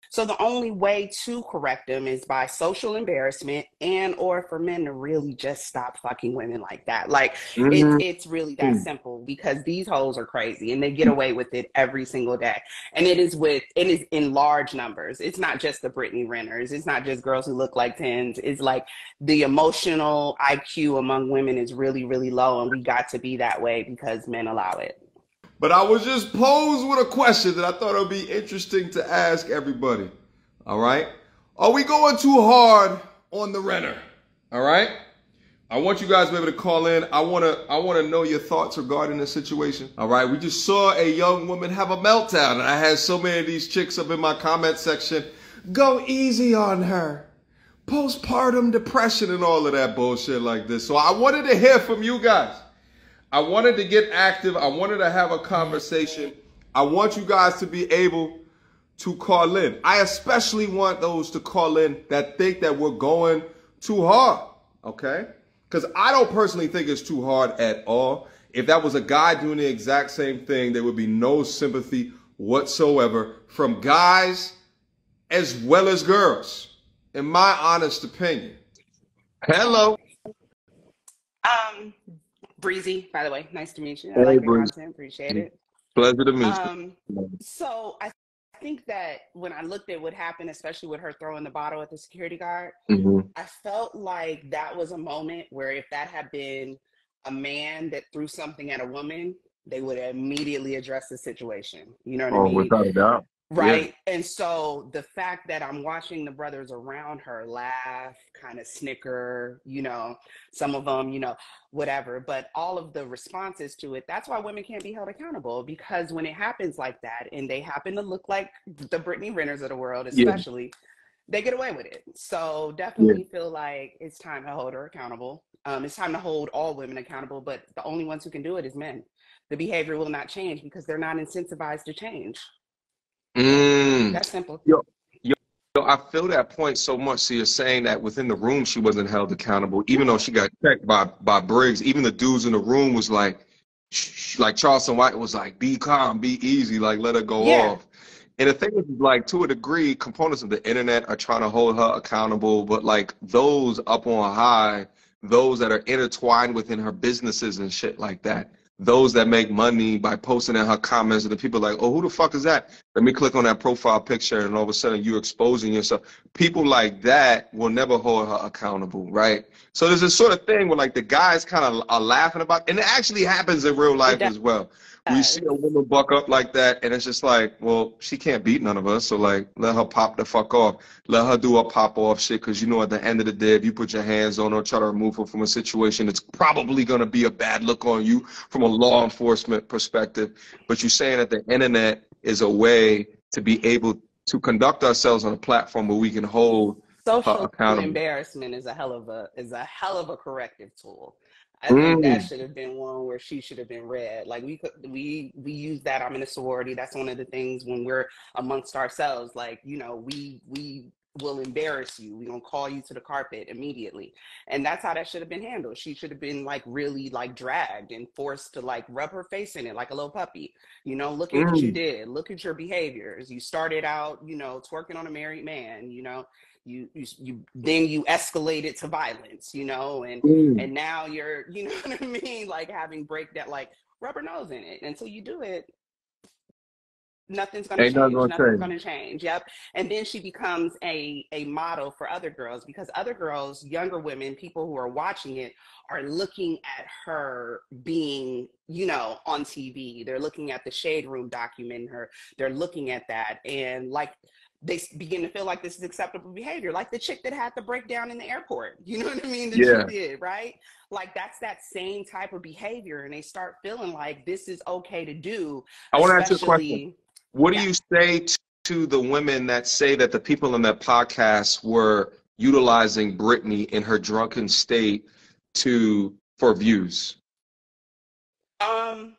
So the only way to correct them is by social embarrassment and or for men to really just stop fucking women like that. Like Mhm. it's really that simple because these hoes are crazy and they get away with it every single day. And it is in large numbers. It's not just the Brittany Renters. It's not just girls who look like tens. It's like the emotional IQ among women is really, really low, and we got to be that way because men allow it. But I was just posed with a question that I thought it would be interesting to ask everybody. All right? Are we going too hard on the renter? All right? I want you guys to be able to call in. I wanna know your thoughts regarding this situation. All right, we just saw a young woman have a meltdown, and I had so many of these chicks up in my comment section. Go easy on her. Postpartum depression and all of that bullshit like this. So I wanted to hear from you guys. I wanted to get active. I wanted to have a conversation. I want you guys to be able to call in. I especially want those to call in that think that we're going too hard. Okay? Because I don't personally think it's too hard at all. If that was a guy doing the exact same thing, there would be no sympathy whatsoever from guys as well as girls, in my honest opinion. Hello. Um, Breezy, by the way, nice to meet you. I Hey, like your Bruce. content, appreciate it. Pleasure to meet Um, you. so I think that when I looked at what happened, especially with her throwing the bottle at the security guard, Mhm. I felt like that was a moment where if that had been a man that threw something at a woman, they would immediately address the situation. You know what I Oh, mean? without a doubt. Yeah. Right. And so the fact that I'm watching the brothers around her laugh, kind of snicker, some of them, whatever, but all of the responses to it, that's why women can't be held accountable because when it happens like that and they happen to look like the Brittany Renters of the world, Yeah. especially, they get away with it. So Yeah. definitely feel like it's time to hold her accountable. It's time to hold all women accountable, but the only ones who can do it is men. The behavior will not change because they're not incentivized to change. Mm. That's simple. Yo, yo, I feel that point so much. So you're saying that within the room she wasn't held accountable, even though No. she got checked by Briggs. Even the dudes in the room was like, like Charleston White was like, be calm, be easy, like let her go Yeah. off. And the thing is, like, to a degree, components of the internet are trying to hold her accountable, but like those up on high, those that are intertwined within her businesses and shit like that, those that make money by posting in her comments, and the people like, oh, who the fuck is that? Let me click on that profile picture, and all of a sudden you're exposing yourself. People like that will never hold her accountable, right? So there's this sort of thing where like the guys kind of are laughing about, and it actually happens in real It life as well. We see does. a woman buck up like that, and it's just like, well, she can't beat none of us, so like, let her pop the fuck off. Let her do a pop off shit, because you know at the end of the day, if you put your hands on her, try to remove her from a situation, it's probably gonna be a bad look on you from a law enforcement perspective. But you're saying that the internet is a way to be able to conduct ourselves on a platform where we can hold her Social accountable. embarrassment is a hell of a corrective tool. I think that Mm, should have been one where she should have been read. Like we use that. I'm in a sorority. That's one of the things when we're amongst ourselves. Like we will embarrass you. We're gonna call you to the carpet immediately, and that's how that should have been handled. She should have been like really like dragged and forced to like rub her face in it like a little puppy. Look at what you mm, did. Look at your behaviors. You started out, twerking on a married man. You then you escalate it to violence, and mm. now you're, you know what I mean, like having breakdown, like rubber nose in it until you do it. Nothing's going to Ain't nothing change. gonna Nothing's going change. to change. Yep. And then she becomes a model for other girls because other girls, younger women, people who are watching it are looking at her being, on TV. They're looking at the Shade Room documenting her. They're looking at that. And like, they begin to feel like this is acceptable behavior, like the chick that had the breakdown in the airport. You know what I mean? That she Yeah. did, right? Like that's that same type of behavior. And they start feeling like this is okay to do, I want to ask you a question. especially, What do yeah. you say to the women that say that the people in that podcast were utilizing Britney in her drunken state for views? Um,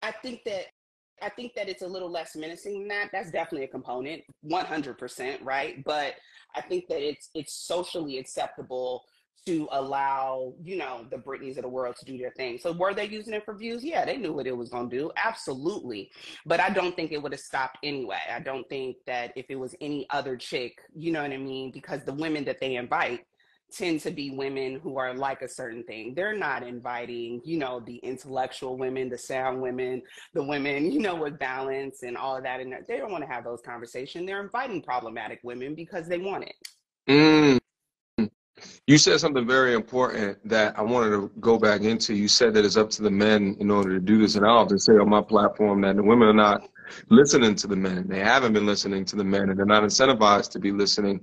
I think that it's a little less menacing than that. That's definitely a component, 100%, right? But I think that it's socially acceptable to allow, you know, the Britneys of the world to do their thing. So were they using it for views? Yeah, they knew what it was going to do. Absolutely. But I don't think it would have stopped anyway. I don't think that if it was any other chick, you know what I mean? Because the women that they invite tend to be women who are like a certain thing. They're not inviting, you know, the intellectual women, the sound women, the women, you know, with balance and all of that. And they don't want to have those conversations. They're inviting problematic women because they want it. Mm. You said something very important that I wanted to go back into. You said that it's up to the men in order to do this. And I often say on my platform that the women are not listening to the men. They haven't been listening to the men, and they're not incentivized to be listening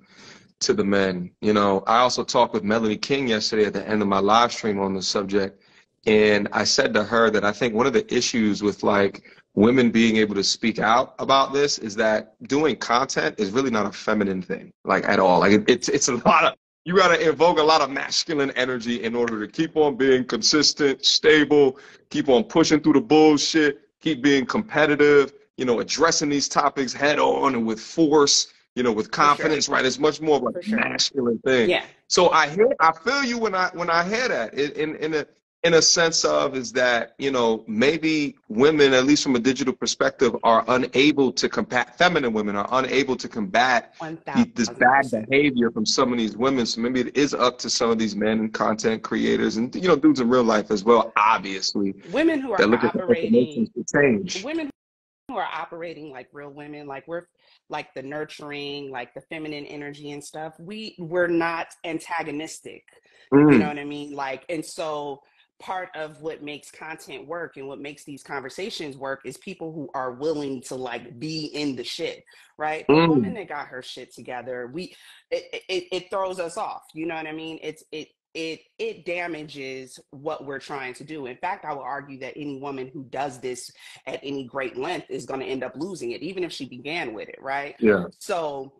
to the men. You know, I also talked with Melanie King yesterday at the end of my live stream on the subject. And I said to her that I think one of the issues with like women being able to speak out about this is that doing content is really not a feminine thing, like at all. Like it's a lot of, you got to invoke a lot of masculine energy in order to keep on being consistent, stable, keep on pushing through the bullshit, keep being competitive, you know, addressing these topics head on and with force, you know, with confidence, right? It's much more of a masculine thing. Yeah. So I feel you when I hear that in a sense of is that, you know, maybe women, at least from a digital perspective, are unable to combat, feminine women are unable to combat this bad behavior from some of these women. So maybe it is up to some of these men and content creators and, you know, dudes in real life as well, obviously. Women who are operating to change. Women who are operating like real women, like we're like the nurturing, like the feminine energy and stuff. We're not antagonistic. You know what I mean? Like, and so part of what makes content work and what makes these conversations work is people who are willing to like be in the shit, right? A woman that got her shit together, it throws us off. You know what I mean? It damages what we're trying to do. In fact, I will argue that any woman who does this at any great length is going to end up losing it, even if she began with it, right? Yeah. So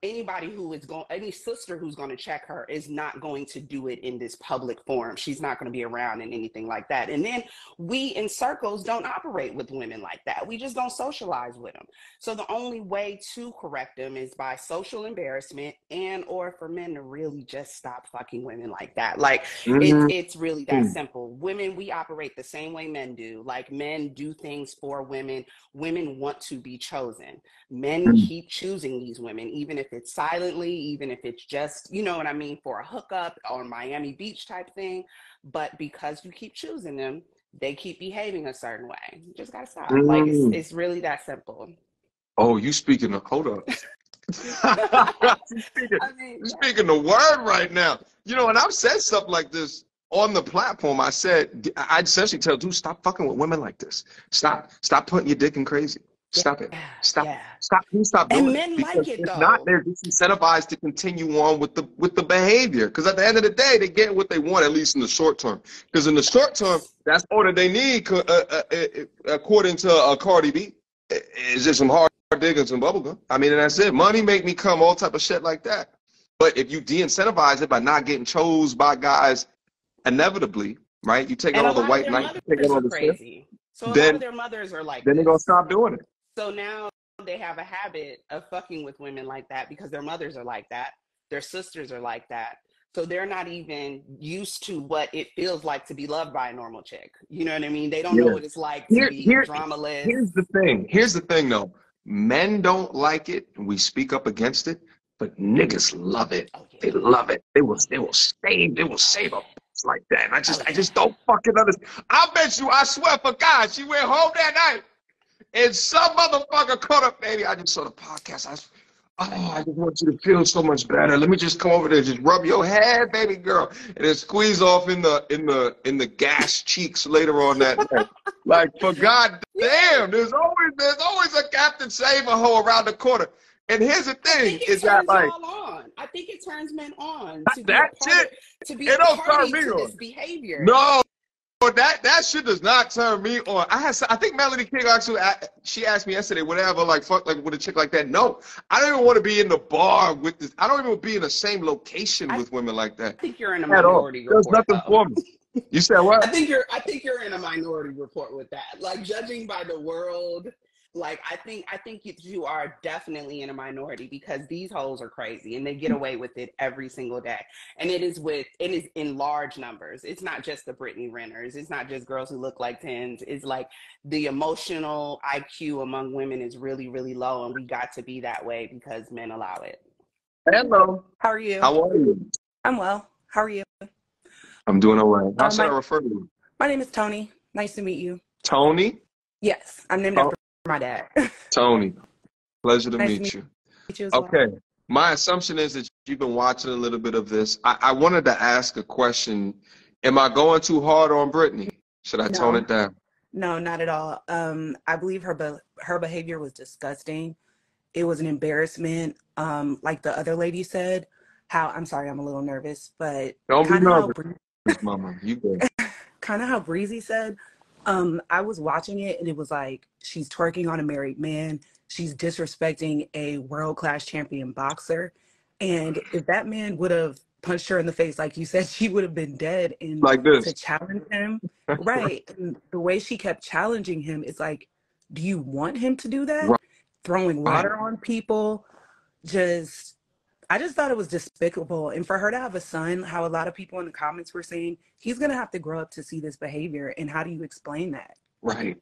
anybody who is going, any sister who's going to check her is not going to do it in this public forum. She's not going to be around in anything like that. And then we in circles don't operate with women like that. We just don't socialize with them. So the only way to correct them is by social embarrassment and or for men to really just stop fucking women like that. Like it's really that simple. Women, we operate the same way men do. Like men do things for women. Women want to be chosen. Men keep choosing these women, even if it's silently, even if it's just, you know what I mean, for a hookup or Miami Beach type thing. But because you keep choosing them, they keep behaving a certain way. You just gotta stop. Like it's really that simple. Oh, you speaking of, hold up. You're speaking the word right now. You know, and I've said stuff like this on the platform. I essentially tell dudes, stop fucking with women like this. Stop putting your dick in crazy. Stop it. Stop doing and men it. like it, though. Not, they're disincentivized to continue on with the behavior. Because at the end of the day, they get what they want, at least in the short term. Because in the short term, that's all that they need, according to Cardi B. Is just some hard dick and some bubblegum. I mean, and that's it. Money make me come, all type of shit like that. But if you de-incentivize it by not getting chose by guys inevitably, right? You take all the white knights, you take all the crazy. So a lot of their mothers are like then they're going to stop doing it. So now they have a habit of fucking with women like that because their mothers are like that. Their sisters are like that. So they're not even used to what it feels like to be loved by a normal chick. You know what I mean? They don't know what it's like to be drama-less. Here's the thing, though. Men don't like it, and we speak up against it, but niggas love it. Oh, yeah. They love it. They will save a like that. I just don't fucking understand. I bet you, I swear for God, she went home that night and some motherfucker caught up, baby. I just saw the podcast. I just want you to feel so much better. Let me just come over there and just rub your head, baby girl, and then squeeze off in the gas cheeks later on that night. Like, for God damn, there's always a Captain Save-A-Ho around the corner. And here's the thing: is that like I think it turns men on to be a party to this behavior. No, that shit does not turn me on. I think Melanie King actually, she asked me yesterday, whatever, like fuck, like with a chick like that. No, I don't even want to be in the bar with this. I don't even be in the same location with women like that. I think you're in a minority report. There's nothing for me. You said what? I think you're in a minority report with that. Like, judging by the world. Like I think you are definitely in a minority because these hoes are crazy and they get away with it every single day. And it is in large numbers. It's not just the Brittany Renners. It's not just girls who look like tens. It's like the emotional IQ among women is really, really low, and we got to be that way because men allow it. Hello. How are you? How are you? I'm well. How are you? I'm doing all right. How should I my, refer to you? my name is Tony. Nice to meet you. Tony? Yes, I'm named after my dad. Tony. Pleasure to Nice meet to you. meet you as well. Okay. My assumption is that you've been watching a little bit of this. I wanted to ask a question. Am I going too hard on Brittany? Should I tone No, it down? no, not at all. I believe her behavior was disgusting. It was an embarrassment. Like the other lady said, I'm sorry, I'm a little nervous, but Don't be kind of how nervous, mama. You good. kind of how Breezy said, I was watching it and it was like she's twerking on a married man. She's disrespecting a world-class champion boxer. And if that man would have punched her in the face, like you said, she would have been dead. And Like to this. challenge him, right? And the way she kept challenging him, it's like, do you want him to do that? Right. Throwing water on people, I just thought it was despicable. And for her to have a son, how a lot of people in the comments were saying, he's going to have to grow up to see this behavior. And how do you explain that? Right.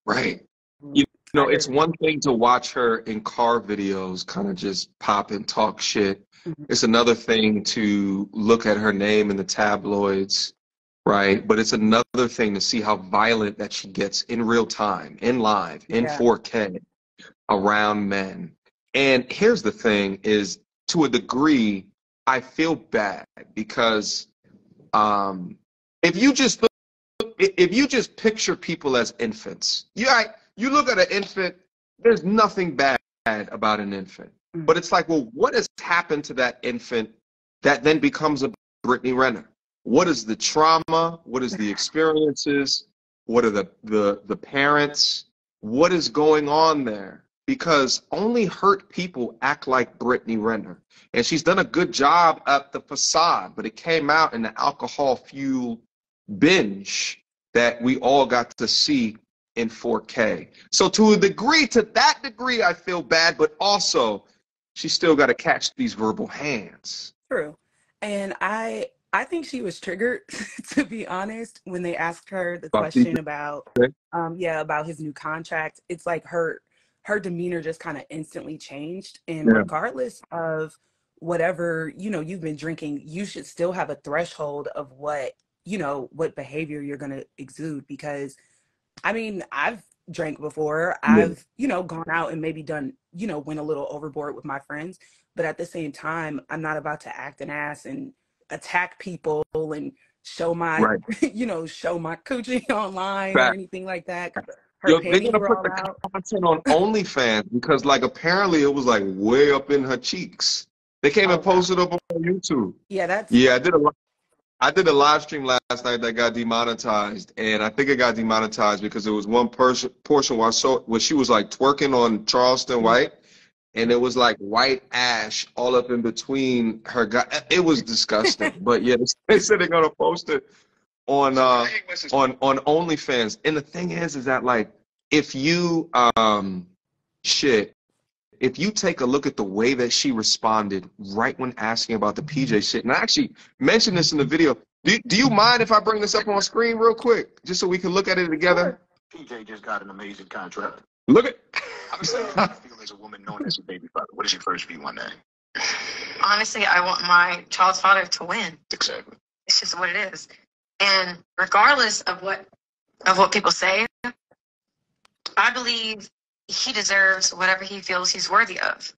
Right. You know, it's one thing to watch her in car videos kind of just pop and talk shit. Mhm. It's another thing to look at her name in the tabloids, right? But it's another thing to see how violent that she gets in real time, in live, in Yeah. 4K, around men. And here's the thing is, to a degree, I feel bad because if you just picture people as infants, you look at an infant, there's nothing bad about an infant. Mhm. But it's like, well, what has happened to that infant that then becomes a Brittany Renner? What is the trauma? What is the experiences? What are the parents? What is going on there? Because only hurt people act like Brittany Renner. And she's done a good job at the facade, but it came out in the alcohol-fueled binge that we all got to see in 4K. So to that degree, I feel bad, but also she still got to catch these verbal hands. True. And I think she was triggered, to be honest, when they asked her the question about about his new contract. It's like her demeanor just kind of instantly changed. And Yeah. regardless of whatever, you've been drinking, you should still have a threshold of what behavior you're going to exude. Because I mean, I've drank before. I've, gone out and maybe done, went a little overboard with my friends. But at the same time, I'm not about to act an ass and attack people and show my, Right. show my coochie online Fact. or anything like that. Yo, they're gonna put the content on OnlyFans because, like, apparently it was like way up in her cheeks. They came and posted up on YouTube. Yeah, I did a live stream last night that got demonetized, and I think it got demonetized because there was one portion where she was like twerking on Charleston White, and it was like white ash all up in between her guy. It was disgusting. But yeah, they said they're gonna post it on OnlyFans. And the thing is that, like, if you if you take a look at the way that she responded right when asking about the PJ shit, and I actually mentioned this in the video. Do you mind if I bring this up on screen real quick, just so we can look at it together? PJ just got an amazing contract. Look at. I'm saying, how do you feel as a woman known as a baby father? What is your first view on that? Honestly, I want my child's father to win. Exactly. It's just what it is. And regardless of what people say, I believe he deserves whatever he feels he's worthy of.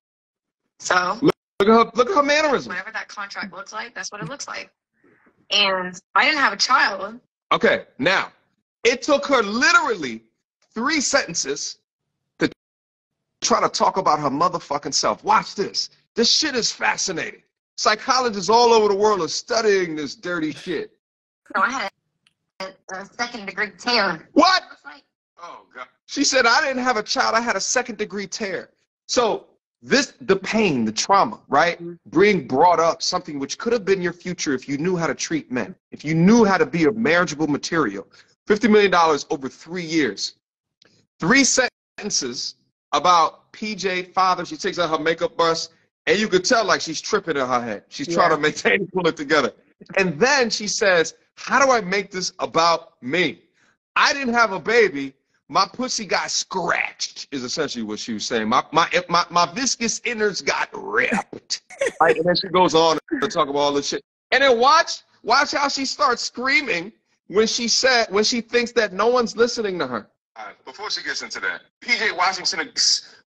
So Look at her mannerism. whatever that contract looks like, that's what it looks like. And I didn't have a child. Okay, now it took her literally 3 sentences to try to talk about her motherfucking self. Watch this. This shit is fascinating. Psychologists all over the world are studying this dirty shit. So I had a second-degree tear. What? Like, Oh, God. She said, I didn't have a child. I had a second-degree tear. So the pain, the trauma, right? Being brought up something which could have been your future if you knew how to treat men, if you knew how to be a marriageable material. $50 million over 3 years. 3 sentences sentences about PJ father. She takes out her makeup brush, and you could tell like she's tripping in her head. She's trying to maintain, pull it together. And then she says, how do I make this about me? I didn't have a baby. My pussy got scratched, is essentially what she was saying. My viscous innards got ripped. Right? And then she goes on to talk about all this shit. And then watch how she starts screaming when she thinks that no one's listening to her. Before she gets into that, PJ Washington,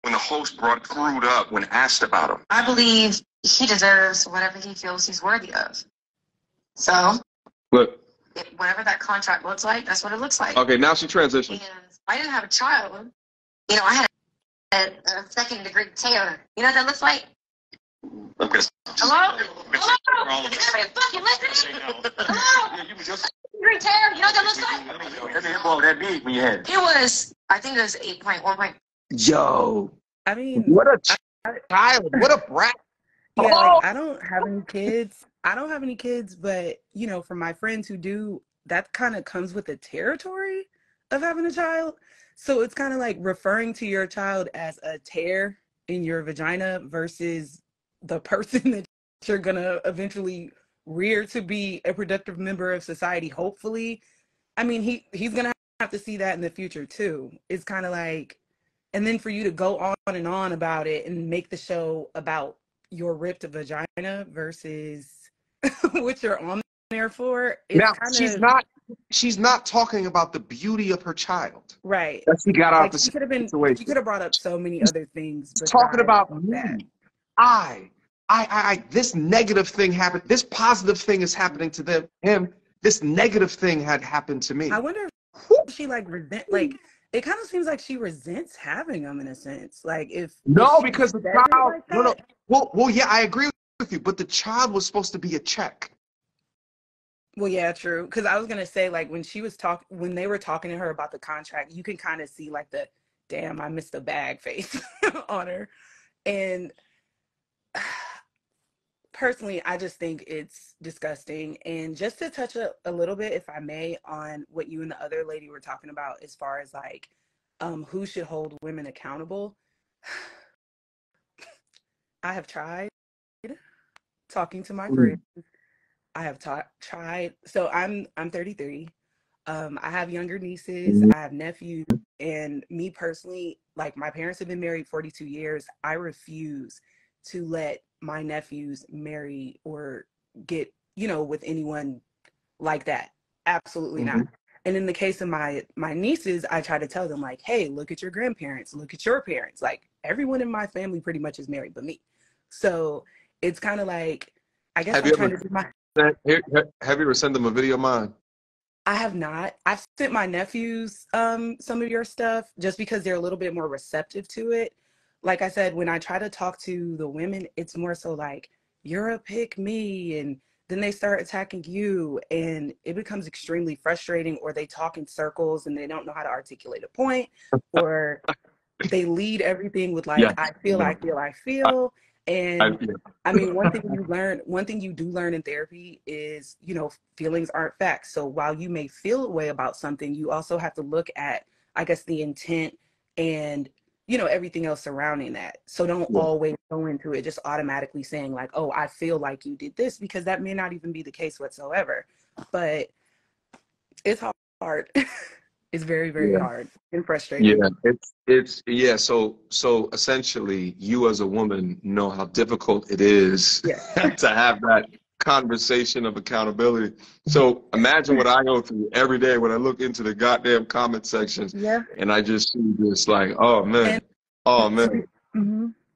when the host screwed up when asked about him. I believe he deserves whatever he feels he's worthy of. So, Look. Whatever that contract looks like, that's what it looks like. Okay, now she transitioned. And I didn't have a child. You know, I had a second-degree tear. You know what that looks like? Okay. Hello? Hello? Is everybody fucking listening? Hello? Second-degree tear. You know what that looks like? That didn't blow that big when you had it. It was, I think it was 8.1. Yo. I mean, What a child. What a brat. yeah, like, I don't have any kids. But, you know, for my friends who do, that kind of comes with the territory of having a child. So it's kind of like referring to your child as a tear in your vagina versus the person that you're going to eventually rear to be a productive member of society, hopefully. I mean, he's going to have to see that in the future, too. It's kind of like, and then for you to go on and on about it and make the show about your ripped vagina versus what you're on there for. Now, she's not talking about the beauty of her child. Right. That she got out Like, the she situation. could have brought up so many other things. She's talking about that. me. This negative thing happened. This positive thing is happening to him. This negative thing had happened to me. I wonder if she it kind of seems like she resents having him in a sense. Like because the child. Like Well, yeah, I agree with you, but the child was supposed to be a check. Well, yeah, true. Because I was gonna say, like, when they were talking to her about the contract, you can kind of see like the "damn, I missed the bag" face on her. And personally, I just think it's disgusting. And just to touch a little bit, if I may, on what you and the other lady were talking about, as far as like who should hold women accountable. I have tried talking to my friends. I have tried. So I'm 33. I have younger nieces. I have nephews. And me personally, like, my parents have been married 42 years. I refuse to let my nephews marry or get, with anyone like that. Absolutely not. And in the case of my nieces, I try to tell them, like, hey, look at your grandparents, look at your parents. Like, everyone in my family pretty much is married but me. So it's kind of like, I guess I'm trying to do my... Have you ever sent them a video of mine? I have not. I've sent my nephews some of your stuff just because they're a little bit more receptive to it. Like I said, when I try to talk to the women, it's more so like, you're a pick me, and then they start attacking you, and it becomes extremely frustrating, or they talk in circles and they don't know how to articulate a point, or they lead everything with like, I feel. And I mean, one thing you do learn in therapy is, feelings aren't facts. So while you may feel a way about something, you also have to look at, I guess, the intent and, everything else surrounding that. So don't always go into it just automatically saying like, oh, I feel like you did this, because that may not even be the case whatsoever. But it's hard. It's very, very hard and frustrating. Yeah, so essentially you as a woman know how difficult it is to have that conversation of accountability. So imagine what I go through every day when I look into the goddamn comment sections and I just see this like, oh man. Mm-hmm.